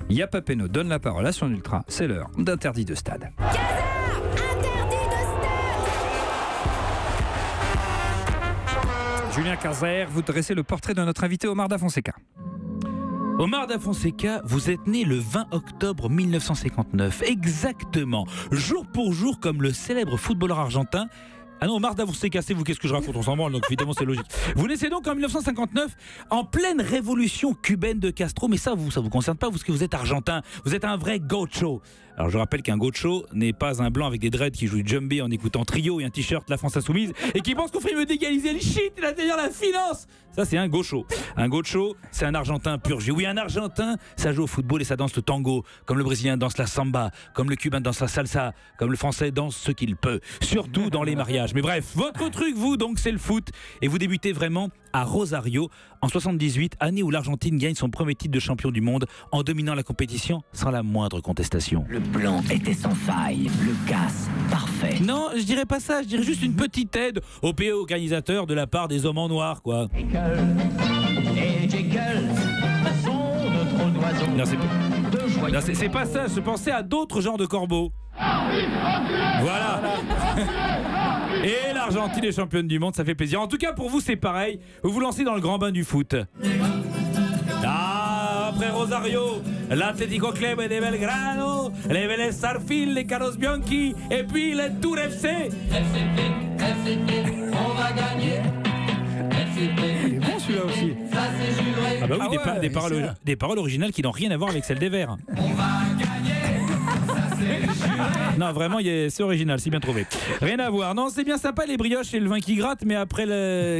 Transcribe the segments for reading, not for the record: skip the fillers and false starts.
Yapa Peno donne la parole à son ultra. C'est l'heure d'Interdit de stade. Julien Cazard, vous dressez le portrait de notre invité Omar Da Fonseca. Omar Da Fonseca, vous êtes né le 20 octobre 1959, exactement, jour pour jour comme le célèbre footballeur argentin. Ah non, Omar Da Fonseca, c'est vous, qu'est-ce que je raconte, on s'en branle, donc évidemment c'est logique. Vous naissez donc en 1959, en pleine révolution cubaine de Castro, mais ça vous concerne pas, parce que vous êtes argentin, vous êtes un vrai gaucho. Alors je rappelle qu'un gaucho n'est pas un blanc avec des dreads qui joue du djembé en écoutant Trio et un t-shirt La France Insoumise et qui pense qu'on ferait mieux d'égaliser le shit et derrière la finance. Ça c'est un gaucho. Un gaucho, c'est un argentin pur jus. Oui, un argentin, ça joue au football et ça danse le tango, comme le brésilien danse la samba, comme le cubain danse la salsa, comme le français danse ce qu'il peut, surtout dans les mariages. Mais bref, votre truc, vous, donc, c'est le foot. Et vous débutez vraiment à Rosario en 78, année où l'Argentine gagne son premier titre de champion du monde en dominant la compétition sans la moindre contestation. Le plan était sans faille, le casse parfait. Non, je dirais pas ça, je dirais juste une petite aide au pays organisateur de la part des hommes en noir, quoi. Non, c'est pas ça, je pensais à d'autres genres de corbeaux. Voilà. Et l'Argentine est championne du monde, ça fait plaisir. En tout cas, pour vous, c'est pareil. Vous vous lancez dans le grand bain du foot. Ah, après Rosario, l'Atlético Club de Belgrano, les Vélez Sarsfield, les Carlos Bianchi, et puis les Tour FC. On va gagner. Il est bon celui-là aussi. Ah bah oui, Ah ouais, des paroles originales qui n'ont rien à voir avec celles des Verts. On va gagner. Non, vraiment, c'est original, c'est bien trouvé. Rien à voir. Non, c'est bien sympa les brioches et le vin qui gratte, mais après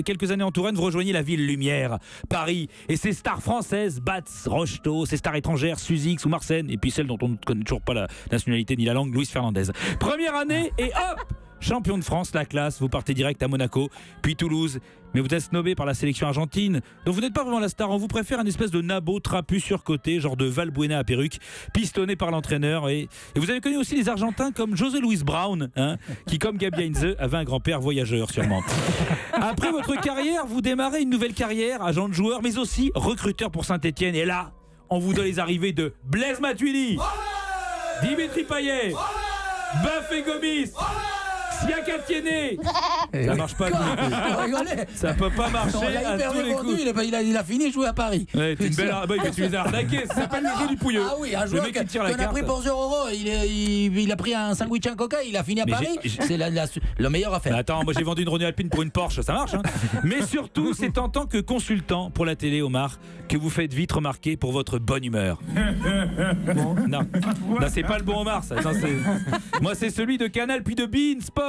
quelques années en Touraine, vous rejoignez la ville lumière, Paris, et ses stars françaises, Bats, Rocheteau, ses stars étrangères, Suzy ou Marseille, et puis celle dont on ne connaît toujours pas la nationalité ni la langue, Luis Fernandez. Première année, et hop, champion de France, la classe, vous partez direct à Monaco, puis Toulouse, mais vous êtes snobé par la sélection argentine, donc vous n'êtes pas vraiment la star, on vous préfère un espèce de nabo trapu surcoté, genre de Valbuena à perruque, pistonné par l'entraîneur, et vous avez connu aussi les Argentins comme José Luis Brown, hein, qui comme Gabi Heinze avait un grand-père voyageur sûrement. Après votre carrière, vous démarrez une nouvelle carrière, agent de joueur, mais aussi recruteur pour Saint-Etienne, et là, on vous donne les arrivées de Blaise Matuidi, Dimitri Payet, Bafé Gomis, Siaka Tiéné. Ça marche pas. Ça peut pas marcher à tous les coups. Il a fini de jouer à Paris. Ouais, tu les as arnaqués. Ça s'appelle le jeu du pouilleux. Ah oui, un joueur le mec qui tire la qu'on a carte. pris pour 0 €. Il a pris un sandwich en coca. Il a fini à Paris. C'est la meilleure affaire. Attends, moi j'ai vendu une Renault Alpine pour une Porsche. Ça marche, hein. Mais surtout, c'est en tant que consultant pour la télé, Omar, que vous faites vite remarquer pour votre bonne humeur. Non, c'est pas le bon Omar, ça. Non, moi, c'est celui de Canal puis de beIN Sport.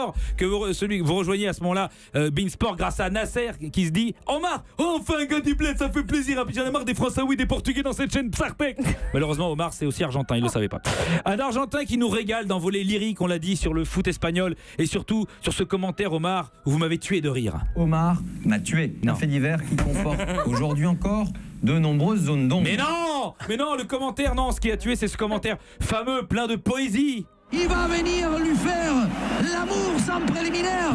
Celui que vous rejoignez à ce moment-là, beIN Sport, grâce à Nasser qui se dit Omar, enfin un gars du bled, ça fait plaisir. Puis j'en ai marre des Français, oui, des Portugais dans cette chaîne Psarpec. Malheureusement, Omar, c'est aussi argentin, il le savait pas. Un Argentin qui nous régale dans volets lyriques, on l'a dit, sur le foot espagnol et surtout sur ce commentaire, Omar, où vous m'avez tué de rire. Omar m'a tué. Un fait divers qui comporte aujourd'hui encore de nombreuses zones d'ombre. Mais non, le commentaire, non, ce qui a tué, c'est ce commentaire fameux, plein de poésie. Il va venir lui faire l'amour sans préliminaire.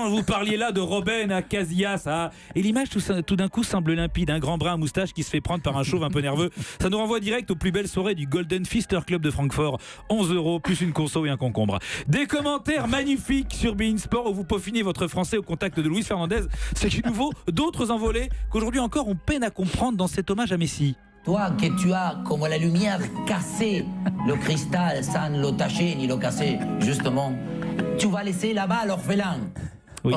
Vous parliez là de Robben à Casillas, et l'image tout d'un coup semble limpide, un grand brun à moustache qui se fait prendre par un chauve un peu nerveux. Ça nous renvoie direct aux plus belles soirées du Golden Fister Club de Francfort. 11 € plus une conso et un concombre. Des commentaires magnifiques sur beIN Sport où vous peaufinez votre français au contact de Luis Fernandez. C'est qui nous vaut d'autres envolées qu'aujourd'hui encore on peine à comprendre dans cet hommage à Messi. Toi que tu as comme la lumière cassé le cristal sans le tacher ni le casser, justement, tu vas laisser là-bas l'orphelin. Oui,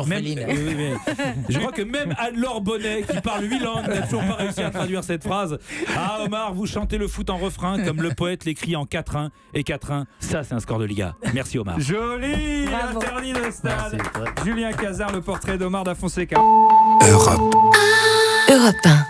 je crois que même Anne-Laure Bonnet, qui parle 8 langues, n'a toujours pas réussi à traduire cette phrase. Ah Omar, vous chantez le foot en refrain comme le poète l'écrit en 4-1. Et 4-1, ça c'est un score de Liga. Merci Omar. Joli. Interdit de stade. Julien Cazard, le portrait d'Omar Da Fonseca. Europe 1.